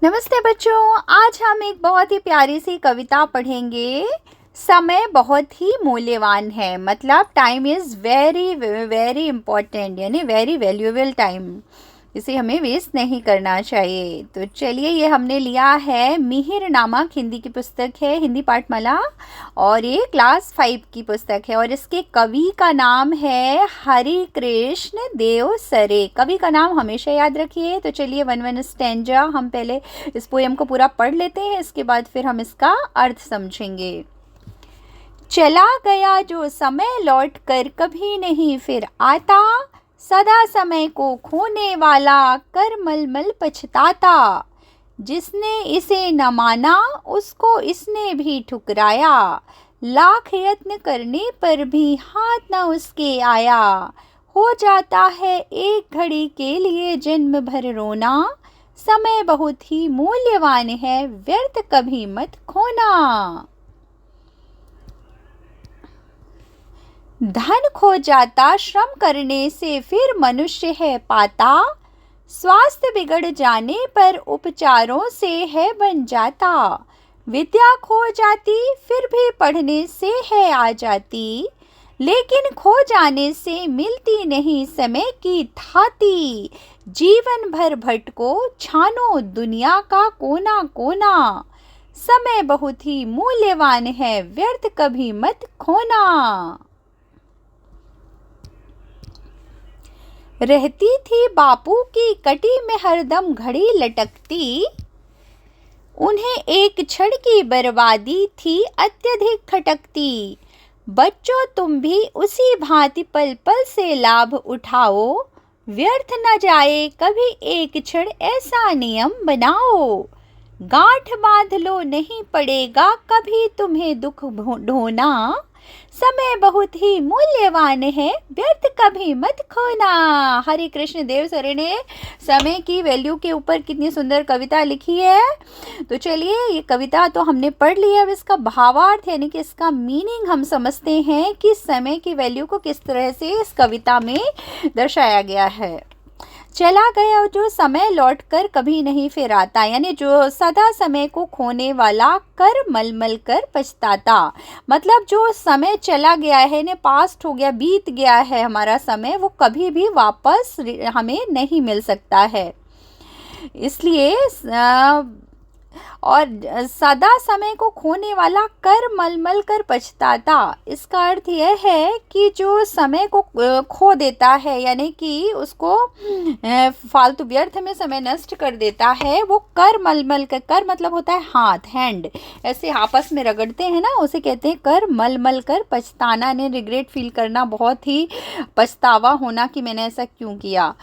नमस्ते बच्चों, आज हम एक बहुत ही प्यारी सी कविता पढ़ेंगे। समय बहुत ही मूल्यवान है, मतलब time is very very important, यानी वेरी वैल्यूएबल टाइम। इसे हमें वेस्ट नहीं करना चाहिए। तो चलिए, ये हमने लिया है मिहिर नामक हिंदी की पुस्तक है, हिंदी पाठमाला, और ये क्लास 5 की पुस्तक है। और इसके कवि का नाम है हरि कृष्ण देव सरे। कवि का नाम हमेशा याद रखिए। तो चलिए, वन स्टैंजा हम पहले इस पोएम को पूरा पढ़ लेते हैं, इसके बाद फिर हम इसका अर्थ समझेंगे। चला गया जो समय लौट कर कभी नहीं फिर आता, सदा समय को खोने वाला कर मल पछताता। जिसने इसे न माना उसको इसने भी ठुकराया, लाख यत्न करने पर भी हाथ न उसके आया। हो जाता है एक घड़ी के लिए जन्म भर रोना, समय बहुत ही मूल्यवान है व्यर्थ कभी मत खोना। धन खो जाता श्रम करने से फिर मनुष्य है पाता, स्वास्थ्य बिगड़ जाने पर उपचारों से है बन जाता। विद्या खो जाती फिर भी पढ़ने से है आ जाती, लेकिन खो जाने से मिलती नहीं समय की थाती। जीवन भर भटको छानो दुनिया का कोना कोना, समय बहुत ही मूल्यवान है व्यर्थ कभी मत खोना। रहती थी बापू की कटी में हरदम घड़ी लटकती, उन्हें एक क्षण की बर्बादी थी अत्यधिक खटकती। बच्चों तुम भी उसी भांति पल पल से लाभ उठाओ, व्यर्थ न जाए कभी एक क्षण ऐसा नियम बनाओ। गांठ बांध लो नहीं पड़ेगा कभी तुम्हें दुख ढोना, समय बहुत ही मूल्यवान है व्यर्थ कभी मत खोना। हरे कृष्ण देव सरे ने समय की वैल्यू के ऊपर कितनी सुंदर कविता लिखी है। तो चलिए, ये कविता तो हमने पढ़ ली है, अब इसका भावार्थ यानी कि इसका मीनिंग हम समझते हैं कि समय की वैल्यू को किस तरह से इस कविता में दर्शाया गया है। चला गया जो समय लौट कर कभी नहीं फिर आता, यानी जो सदा समय को खोने वाला कर मल कर पछताता। मतलब जो समय चला गया है, ने पास्ट हो गया, बीत गया है हमारा समय, वो कभी भी वापस हमें नहीं मिल सकता है। इसलिए और सदा समय को खोने वाला कर मल कर पछताता, इसका अर्थ यह है कि जो समय को खो देता है, यानी कि उसको फालतू व्यर्थ में समय नष्ट कर देता है, वो कर मल कर मतलब होता है हाथ, हैंड, ऐसे आपस में रगड़ते हैं ना, उसे कहते हैं कर मल कर पछताना, ने रिग्रेट फील करना, बहुत ही पछतावा होना कि मैंने ऐसा क्यों किया।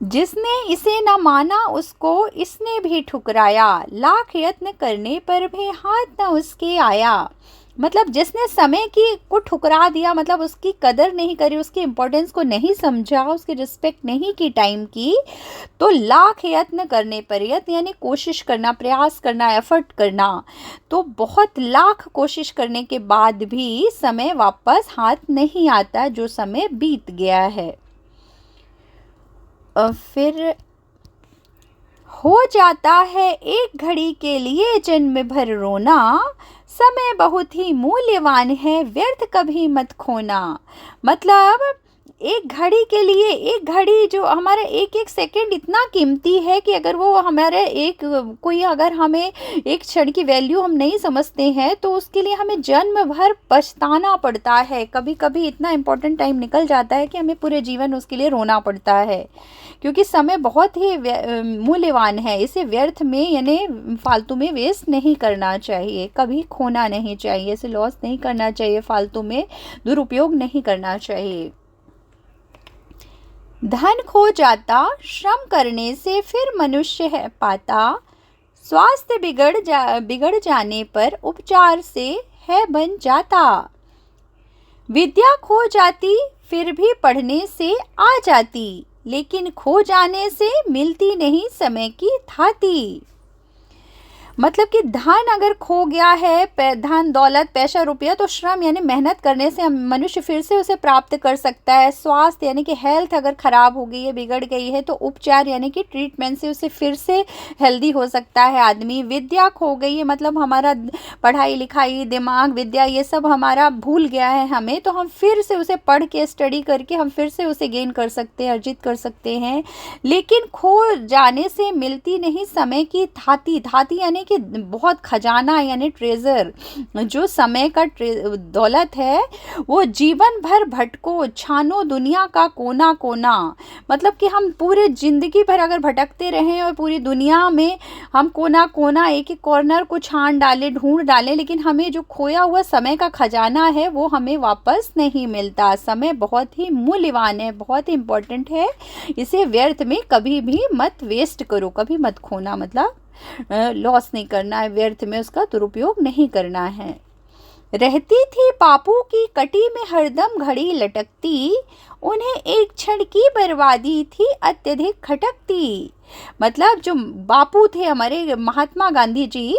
जिसने इसे न माना उसको इसने भी ठुकराया, लाख यत्न करने पर भी हाथ न उसके आया। मतलब जिसने समय की को ठुकरा दिया, मतलब उसकी कदर नहीं करी, उसकी इम्पोर्टेंस को नहीं समझा, उसकी रिस्पेक्ट नहीं की टाइम की, तो लाख यत्न करने पर, यत्न यानी कोशिश करना, प्रयास करना, एफर्ट करना, तो बहुत लाख कोशिश करने के बाद भी समय वापस हाथ नहीं आता, जो समय बीत गया है। फिर हो जाता है एक घड़ी के लिए जन्म भर रोना, समय बहुत ही मूल्यवान है व्यर्थ कभी मत खोना। मतलब एक घड़ी के लिए, एक घड़ी जो हमारा एक एक सेकंड इतना कीमती है कि अगर वो हमारे कोई अगर हमें एक क्षण की वैल्यू हम नहीं समझते हैं, तो उसके लिए हमें जन्म भर पछताना पड़ता है। कभी कभी इतना इम्पोर्टेंट टाइम निकल जाता है कि हमें पूरे जीवन उसके लिए रोना पड़ता है, क्योंकि समय बहुत ही मूल्यवान है। इसे व्यर्थ में यानी फालतू में वेस्ट नहीं करना चाहिए, कभी खोना नहीं चाहिए, इसे लॉस नहीं करना चाहिए, फालतू में दुरुपयोग नहीं करना चाहिए। धन खो जाता श्रम करने से फिर मनुष्य है पाता, स्वास्थ्य बिगड़ जाने पर उपचार से है बन जाता। विद्या खो जाती फिर भी पढ़ने से आ जाती, लेकिन खो जाने से मिलती नहीं समय की थाती। मतलब कि धन अगर खो गया है, धन दौलत पैसा रुपया, तो श्रम यानी मेहनत करने से मनुष्य फिर से उसे प्राप्त कर सकता है। स्वास्थ्य यानी कि हेल्थ अगर खराब हो गई है, बिगड़ गई है, तो उपचार यानी कि ट्रीटमेंट से उसे फिर से हेल्दी हो सकता है आदमी। विद्या खो गई है, मतलब हमारा पढ़ाई लिखाई दिमाग विद्या ये सब हमारा भूल गया है हमें, तो हम फिर से उसे पढ़ के स्टडी करके हम फिर से उसे गेन कर सकते हैं, अर्जित कर सकते हैं। लेकिन खो जाने से मिलती नहीं समय की थाती। थाती यानी कि बहुत खजाना यानी ट्रेजर। जो समय का दौलत है वो जीवन भर भटको छानो दुनिया का कोना कोना। मतलब कि हम पूरे जिंदगी भर अगर भटकते रहें और पूरी दुनिया में हम कोना कोना एक एक कॉर्नर को छान डाले ढूंढ डालें, लेकिन हमें जो खोया हुआ समय का खजाना है वो हमें वापस नहीं मिलता। समय बहुत ही मूल्यवान है, बहुत ही इम्पोर्टेंट है, इसे व्यर्थ में कभी भी मत वेस्ट करो, कभी मत खोना, मतलब लॉस नहीं करना है, व्यर्थ में उसका दुरुपयोग नहीं करना है। रहती थी बापू की कटी में हरदम घड़ी लटकती, उन्हें एक क्षण की बर्बादी थी अत्यधिक खटकती। मतलब जो बापू थे हमारे महात्मा गांधी जी,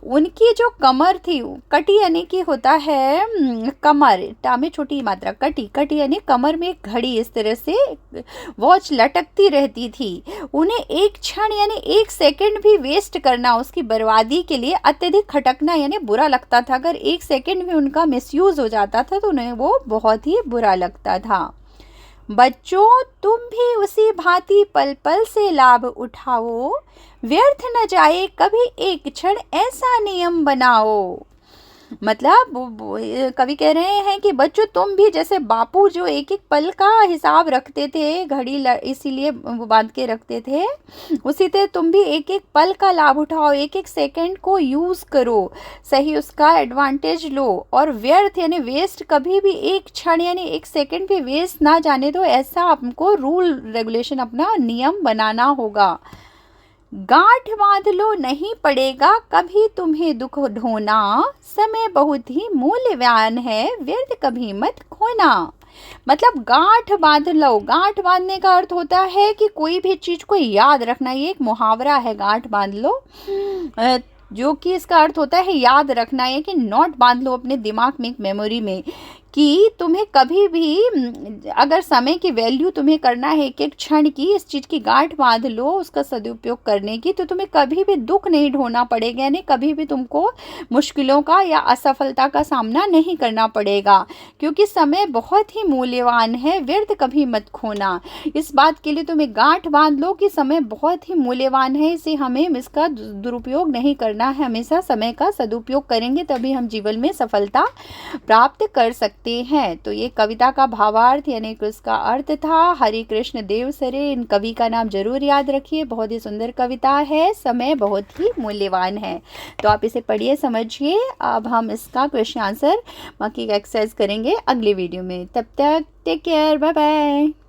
उनकी जो कमर थी, कटी यानी कि होता है कमर, टा में छोटी मात्रा, कटी, कटी यानी कमर में एक घड़ी इस तरह से वॉच लटकती रहती थी। उन्हें एक क्षण यानी एक सेकंड भी वेस्ट करना, उसकी बर्बादी के लिए अत्यधिक खटकना यानी बुरा लगता था। अगर एक सेकंड भी उनका मिसयूज हो जाता था तो उन्हें वो बहुत ही बुरा लगता था। बच्चों तुम भी उसी भांति पल पल से लाभ उठाओ, व्यर्थ न जाए कभी एक क्षण ऐसा नियम बनाओ। मतलब कवि कह रहे हैं कि बच्चों तुम भी जैसे बापू जो एक एक पल का हिसाब रखते थे, घड़ी इसीलिए बांध के रखते थे, उसी तरह तुम भी एक एक पल का लाभ उठाओ, एक एक सेकंड को यूज करो, सही उसका एडवांटेज लो, और व्यर्थ यानी वेस्ट कभी भी एक क्षण यानी एक सेकंड भी वेस्ट ना जाने दो। ऐसा हमको रूल रेगुलेशन अपना नियम बनाना होगा। गांठ बांध लो नहीं पड़ेगा कभी तुम्हें दुख ढोना, समय बहुत ही मूल्यवान है व्यर्थ कभी मत खोना। मतलब गांठ बांध लो, गांठ बांधने का अर्थ होता है कि कोई भी चीज को याद रखना, ये एक मुहावरा है, गांठ बांध लो, जो कि इसका अर्थ होता है याद रखना है, कि नोट बांध लो अपने दिमाग में, एक मेमोरी में, कि तुम्हें कभी भी अगर समय की वैल्यू तुम्हें करना है, एक एक क्षण की, इस चीज़ की गांठ बांध लो उसका सदुपयोग करने की, तो तुम्हें कभी भी दुख नहीं ढोना पड़ेगा, यानी कभी भी तुमको मुश्किलों का या असफलता का सामना नहीं करना पड़ेगा, क्योंकि समय बहुत ही मूल्यवान है, व्यर्थ कभी मत खोना। इस बात के लिए तुम्हें गांठ बांध लो कि समय बहुत ही मूल्यवान है, इसे हमें इसका दुरुपयोग नहीं करना है, हमेशा समय का सदुपयोग करेंगे तभी हम जीवन में सफलता प्राप्त कर सकते हैं। तो ये कविता का भावार्थ यानी कि उसका अर्थ था। हरि कृष्ण देव सरे, इन कवि का नाम जरूर याद रखिए, बहुत ही सुंदर कविता है, समय बहुत ही मूल्यवान है। तो आप इसे पढ़िए, समझिए। अब हम इसका क्वेश्चन आंसर बाकी का एक्सरसाइज करेंगे अगले वीडियो में। तब तक टेक केयर, बाय बाय।